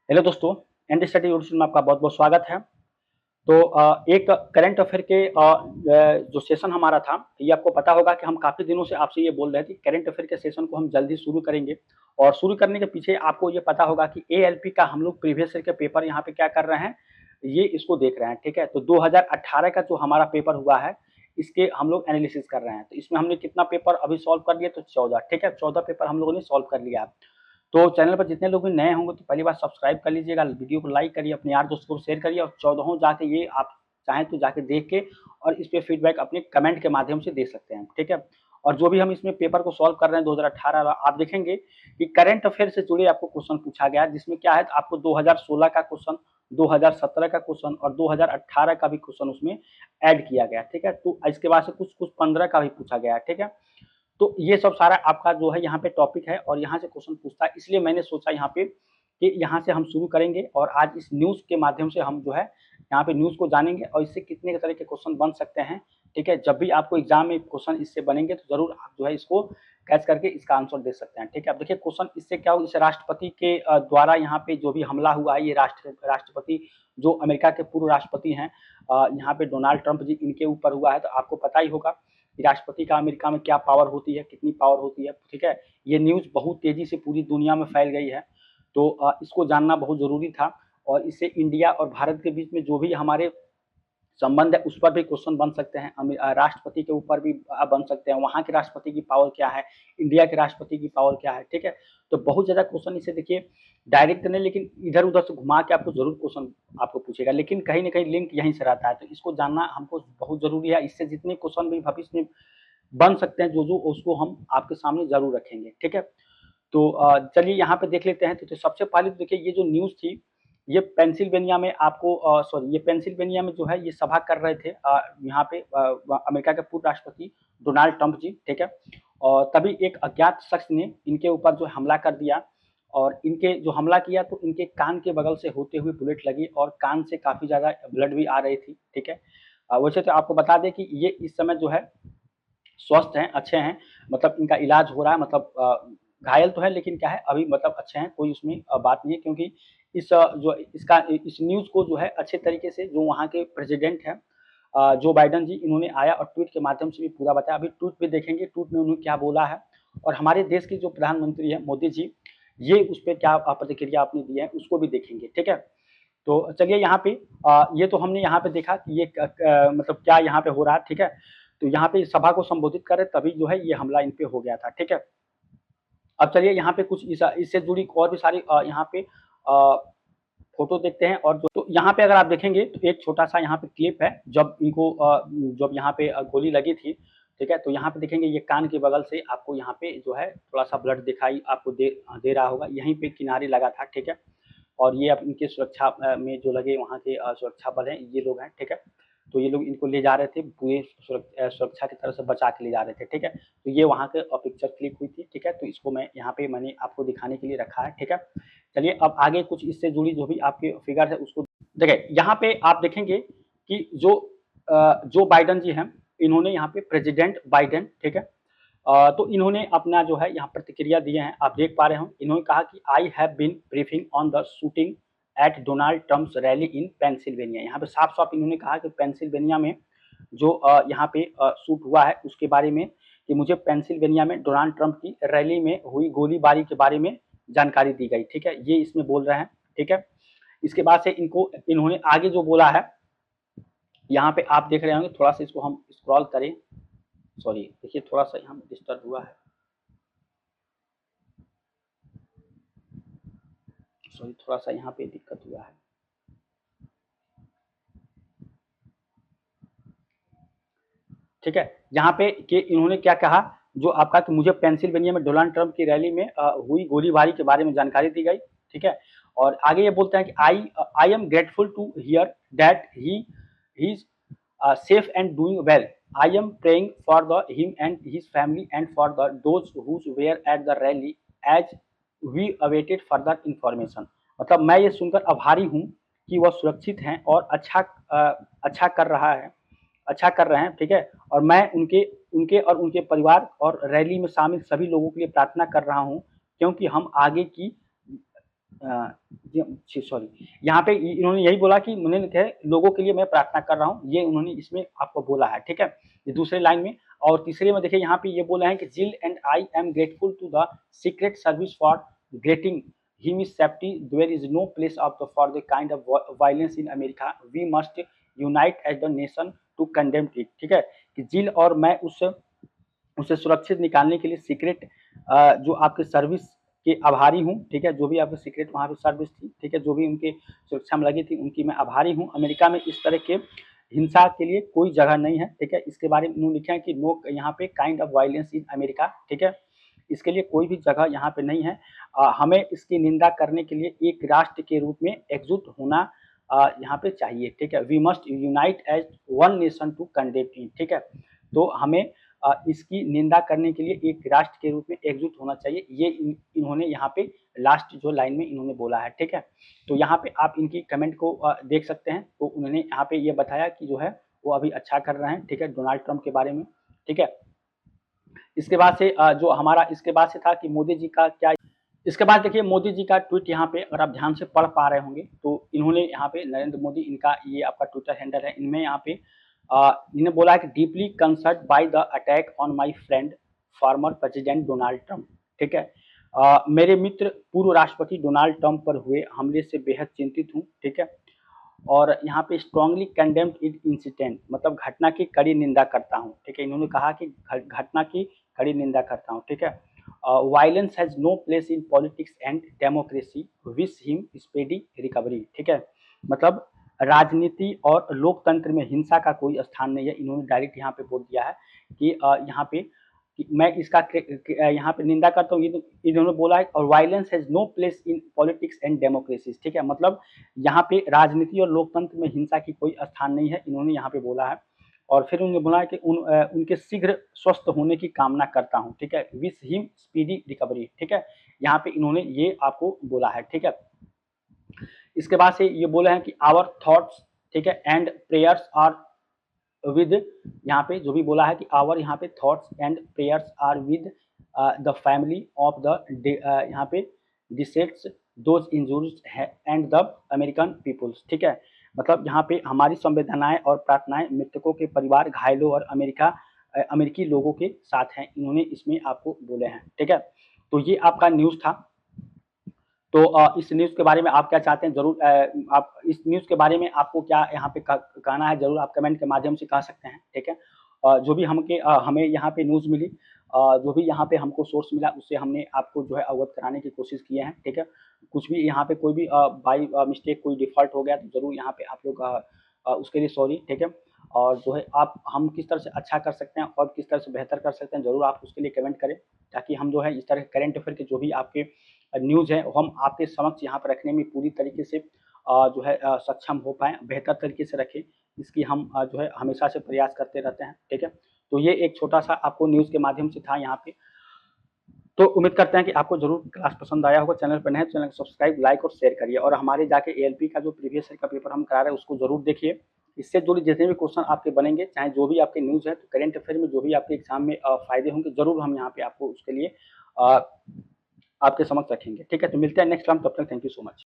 Hello दोस्तों, ND study YouTube में आपका बहुत-बहुत स्वागत है। तो एक करंट अफ़ेयर के जो सेशन हमारा था, ये आपको पता होगा कि हम काफ़ी दिनों से आपसे ये बोल रहे थे कि करंट अफ़ेयर के सेशन को हम जल्दी शुरू करेंगे और शुरू करने के पीछे आपको ये पता होगा कि एएलपी का हम लोग प्रीवियस ईयर के पेपर यहाँ पे क्या कर रहे हैं, ये इसको देख रहे हैं, ठीक है? तो 2018 का जो हमारा पेपर हुआ है, इसके हम लोग एनालिसिस कर रहे हैं। तो इसमें हमने कितना पेपर अभी सॉल्व कर लिया तो 14, ठीक है? 14 पेपर हम लोगों ने सॉल्व कर लिया है। तो चैनल पर जितने लोग भी नए होंगे तो पहली बार सब्सक्राइब कर लीजिएगा, वीडियो को लाइक करिए, अपने यार दोस्तों को शेयर करिए और 14 जाके ये आप चाहें तो जाके देख के और इस पे फीडबैक अपने कमेंट के माध्यम से दे सकते हैं, ठीक है? और जो भी हम इसमें पेपर को सॉल्व कर रहे हैं 2018 वाला, आप देखेंगे कि करंट अफेयर से जुड़े आपको क्वेश्चन पूछा गया है, जिसमें क्या है आपको 2016 का क्वेश्चन, 2017 का क्वेश्चन और 2018 का भी क्वेश्चन उसमें ऐड किया गया, ठीक है? तो इसके बाद से कुछ-कुछ 15 का भी पूछा गया है, ठीक है? तो ये सब सारा आपका जो है यहाँ पे टॉपिक है और यहाँ से क्वेश्चन पूछता है, इसलिए मैंने सोचा यहाँ पे कि यहाँ से हम शुरू करेंगे और आज इस न्यूज़ के माध्यम से हम जो है यहाँ पे न्यूज़ को जानेंगे और इससे कितने तरह के क्वेश्चन बन सकते हैं, ठीक है? जब भी आपको एग्जाम में क्वेश्चन इससे बनेंगे तो ज़रूर आप जो है इसको कैच करके इसका आंसर दे सकते हैं, ठीक है? अब देखिए क्वेश्चन इससे क्या हो, इस राष्ट्रपति के द्वारा यहाँ पे जो भी हमला हुआ है, ये राष्ट्रपति जो अमेरिका के पूर्व राष्ट्रपति हैं, यहाँ पे डोनाल्ड ट्रंप जी, इनके ऊपर हुआ है। तो आपको पता ही होगा कि राष्ट्रपति का अमेरिका में क्या पावर होती है, कितनी पावर होती है, ठीक है? ये न्यूज़ बहुत तेज़ी से पूरी दुनिया में फैल गई है, तो इसको जानना बहुत ज़रूरी था और इससे इंडिया और भारत के बीच में जो भी हमारे संबंध है, उस पर भी क्वेश्चन बन सकते हैं, राष्ट्रपति के ऊपर भी बन सकते हैं, वहाँ के राष्ट्रपति की पावर क्या है, इंडिया के राष्ट्रपति की पावर क्या है, ठीक है? तो बहुत ज़्यादा क्वेश्चन इससे देखिए डायरेक्ट नहीं, लेकिन इधर-उधर से घुमा के आपको ज़रूर क्वेश्चन आपको पूछेगा, लेकिन कहीं न कहीं लिंक यहीं से रहता है, तो इसको जानना हमको बहुत ज़रूरी है। इससे जितने क्वेश्चन भी भविष्य में बन सकते हैं जो उसको हम आपके सामने ज़रूर रखेंगे, ठीक है? तो चलिए यहाँ पे देख लेते हैं। तो सबसे पहले तो देखिए ये जो न्यूज़ थी, ये पेंसिल्वेनिया में आपको सॉरी, ये पेंसिल्वेनिया में जो है ये सभा कर रहे थे, यहाँ पे अमेरिका के पूर्व राष्ट्रपति डोनाल्ड ट्रंप जी, ठीक है? और तभी एक अज्ञात शख्स ने इनके ऊपर जो हमला कर दिया और इनके जो हमला किया तो इनके कान के बगल से होते हुए बुलेट लगी और कान से काफ़ी ज़्यादा ब्लड भी आ रही थी, ठीक है? वैसे तो आपको बता दें कि ये इस समय जो है स्वस्थ हैं, अच्छे हैं, मतलब इनका इलाज हो रहा है, मतलब घायल तो है लेकिन क्या है अभी मतलब अच्छे हैं, कोई उसमें बात नहीं है, क्योंकि जो इसका इस न्यूज़ को जो है अच्छे तरीके से जो वहाँ के प्रेसिडेंट हैं, जो बाइडेन जी, इन्होंने आया और ट्वीट के माध्यम से भी पूरा बताया। अभी ट्वीट पे देखेंगे, ट्वीट में उन्होंने क्या बोला है और हमारे देश के जो प्रधानमंत्री हैं मोदी जी, ये उस पे क्या प्रतिक्रिया आपने दी है उसको भी देखेंगे, ठीक है? तो चलिए यहाँ पे ये तो हमने यहाँ पे देखा कि ये मतलब क्या यहाँ पे हो रहा है, ठीक है? तो यहाँ पे सभा को संबोधित कर रहे तभी जो है ये हमला इन पे हो गया था, ठीक है? अब चलिए यहाँ पे कुछ इससे जुड़ी और भी सारी यहाँ पे फ़ोटो देखते हैं और जो तो यहाँ पे अगर आप देखेंगे तो एक छोटा-सा यहाँ पे क्लिप है, जब इनको जब यहाँ पे गोली लगी थी, ठीक है? तो यहाँ पे देखेंगे ये कान के बगल से आपको यहाँ पे जो है थोड़ा-सा ब्लड दिखाई आपको दे रहा होगा, यहीं पे किनारे लगा था, ठीक है? और ये अब इनके सुरक्षा में जो लगे वहाँ के सुरक्षा बल हैं, ये लोग हैं, ठीक है? तो ये लोग इनको ले जा रहे थे, पूरे सुरक्षा की तरफ से बचा के ले जा रहे थे, ठीक है? तो ये वहाँ के पिक्चर क्लिक हुई थी, ठीक है? तो इसको मैं यहाँ पे मैंने आपको दिखाने के लिए रखा है, ठीक है? चलिए अब आगे कुछ इससे जुड़ी जो भी आपके फिगर है उसको देखिए, यहाँ पे आप देखेंगे कि जो बाइडेन जी हैं, इन्होंने यहाँ पे प्रेज़िडेंट बाइडेन, ठीक है? तो इन्होंने अपना जो है यहाँ प्रतिक्रिया दिए हैं, आप देख पा रहे हो। इन्होंने कहा कि I have been briefing on the shooting at Donald Trump's rally in Pennsylvania. यहाँ पे साफ-साफ इन्होंने कहा कि पेंसिल्वेनिया में जो यहाँ पे शूट हुआ है उसके बारे में, कि मुझे पेंसिल्वेनिया में डोनाल्ड ट्रम्प की रैली में हुई गोलीबारी के बारे में जानकारी दी गई, ठीक है? ये इसमें बोल रहे हैं, ठीक है? इसके बाद से इन्होंने आगे जो बोला है, यहाँ पे आप देख रहे होंगे, थोड़ा-सा इसको हम स्क्रॉल करें, सॉरी देखिए थोड़ा-सा यहाँ डिस्टर्ब हुआ है। सॉरी, थोड़ा-सा यहाँ पे दिक्कत हुआ है। ठीक है? यहाँ पे कि इन्होंने क्या कहा, जो आपका कि मुझे पेंसिल्वेनिया में डोनाल्ड ट्रम्प की रैली में हुई गोलीबारी के बारे में जानकारी दी गई, ठीक है? और आगे ये बोलते हैं कि I am grateful to hear that he is safe and doing well. I am praying for him and his family and for those who were at the rally as we awaited further information. मतलब मैं ये सुनकर आभारी हूँ कि वह सुरक्षित हैं और अच्छा कर रहा है, अच्छा कर रहे हैं, ठीक है? और मैं उनके उनके और उनके परिवार और रैली में शामिल सभी लोगों के लिए प्रार्थना कर रहा हूँ, क्योंकि हम जी सॉरी, यहाँ पे इन्होंने यही बोला कि उन्होंने क्या है, लोगों के लिए मैं प्रार्थना कर रहा हूँ, ये उन्होंने इसमें आपको बोला है, ठीक है? ये दूसरे लाइन में। और तीसरे में देखिए यहाँ पे ये बोला है कि Jill and I am grateful to the secret service for getting him is safety, there is no place of the for the kind of violence in America, we must unite as the nation to condemn it, ठीक है? कि जिल और मैं उसे सुरक्षित निकालने के लिए सीक्रेट जो आपके सर्विस के आभारी हूँ, ठीक है? जो भी आपकी सीक्रेट वहाँ पे सर्विस थी, ठीक है? जो भी उनके सुरक्षा में लगी थी, उनकी मैं आभारी हूँ। अमेरिका में इस तरह के हिंसा के लिए कोई जगह नहीं है, ठीक है? इसके बारे में उन्होंने लिखा है कि नो यहाँ पे kind of violence in America, ठीक है? इसके लिए कोई भी जगह यहाँ पे नहीं है। हमें इसकी निंदा करने के लिए एक राष्ट्र के रूप में एकजुट होना यहाँ पे चाहिए, ठीक है? We must unite as one nation to condemn it, ठीक है? तो हमें इसकी निंदा करने के लिए एक राष्ट्र के रूप में एकजुट होना चाहिए, ये इन्होंने यहाँ पे लास्ट जो लाइन में इन्होंने बोला है, ठीक है? तो यहाँ पे आप इनकी कमेंट को देख सकते हैं। तो उन्होंने यहाँ पे ये बताया कि जो है वो अभी अच्छा कर रहे हैं, ठीक है? डोनाल्ड ट्रंप के बारे में, ठीक है? इसके बाद से जो हमारा इसके बाद से था कि मोदी जी का क्या, इसके बाद देखिए मोदी जी का ट्वीट यहाँ पे अगर आप ध्यान से पढ़ पा रहे होंगे तो इन्होंने यहाँ पे नरेंद्र मोदी, इनका ये आपका ट्विटर हैंडल है, इनमें यहाँ पे इन्हें बोला है कि deeply concern by the attack on my friend former president Donald Trump, ठीक है? मेरे मित्र पूर्व राष्ट्रपति डोनाल्ड ट्रंप पर हुए हमले से बेहद चिंतित हूँ, ठीक है? और यहाँ पे स्ट्रांगली कंडेम्ड इट इंसिडेंट, मतलब घटना की कड़ी निंदा करता हूँ, ठीक है? इन्होंने कहा कि घटना की कड़ी निंदा करता हूँ, ठीक है? Violence has no place in politics and democracy, wish him speedy recovery, ठीक है? मतलब राजनीति और लोकतंत्र में हिंसा का कोई स्थान नहीं है। इन्होंने डायरेक्ट यहाँ पे बोल दिया है कि यहाँ पे कि मैं इसका यहाँ पे निंदा करता हूँ, इन्होंने बोला है। और violence has no place in politics and democracy, ठीक है? मतलब यहाँ पे राजनीति और लोकतंत्र में हिंसा की कोई स्थान नहीं है, इन्होंने यहाँ पे बोला है। और फिर उन्होंने बोला है कि उनके शीघ्र स्वस्थ होने की कामना करता हूँ, ठीक है? विश हिम स्पीडी रिकवरी, ठीक है? यहाँ पे इन्होंने ये आपको बोला है, ठीक है? इसके बाद से ये बोले हैं कि आवर थॉट्स, ठीक है, एंड प्रेयर्स आर विद, यहाँ पे जो भी बोला है कि आवर यहाँ पे thoughts and prayers are with the family of the यहाँ पे deceased those injured and the American peoples, ठीक है? मतलब यहाँ पे हमारी संवेदनाएं और प्रार्थनाएं मृतकों के परिवार, घायलों और अमेरिकी लोगों के साथ हैं, इन्होंने इसमें आपको बोले हैं, ठीक है? तो ये आपका न्यूज़ था। तो इस न्यूज़ के बारे में आप क्या चाहते हैं, ज़रूर आप इस न्यूज़ के बारे में आपको क्या यहाँ पे कहना है, ज़रूर आप कमेंट के माध्यम से कह सकते हैं, ठीक है? जो भी हमें यहाँ पे न्यूज़ मिली, जो भी यहाँ पे हमको सोर्स मिला, उससे हमने आपको जो है अवगत कराने की कोशिश किए हैं, ठीक है? कुछ भी यहाँ पे कोई भी बाई मिस्टेक कोई डिफ़ॉल्ट हो गया तो ज़रूर यहाँ पे आप लोग उसके लिए सॉरी, ठीक है? और जो है हम किस तरह से अच्छा कर सकते हैं और किस तरह से बेहतर कर सकते हैं, ज़रूर आप उसके लिए कमेंट करें, ताकि हम जो है इस तरह के करंट अफेयर के जो भी आपके न्यूज़ है, वो हम आपके समक्ष यहाँ पर रखने में पूरी तरीके से जो है सक्षम हो पाएँ, बेहतर तरीके से रखें, इसकी हम जो है हमेशा से प्रयास करते रहते हैं, ठीक है? तो ये एक छोटा-सा आपको न्यूज़ के माध्यम से था यहाँ पे। तो उम्मीद करते हैं कि आपको ज़रूर क्लास पसंद आया होगा। चैनल पर नए हैं तो चैनल को सब्सक्राइब, लाइक और शेयर करिए। और हमारे जाके एएलपी का जो प्रीवियस ईयर का पेपर हम करा रहे हैं, उसको ज़रूर देखिए। इससे जुड़े जितने भी क्वेश्चन आपके बनेंगे, चाहे जो भी आपके न्यूज़ है, तो करंट अफेयर में जो भी आपके एग्ज़ाम में फ़ायदे होंगे, ज़रूर हम यहाँ पे आपको उसके लिए आपके समक्ष रखेंगे, ठीक है? तो मिलते हैं नेक्स्ट टाइम, तब तक थैंक यू सो मच।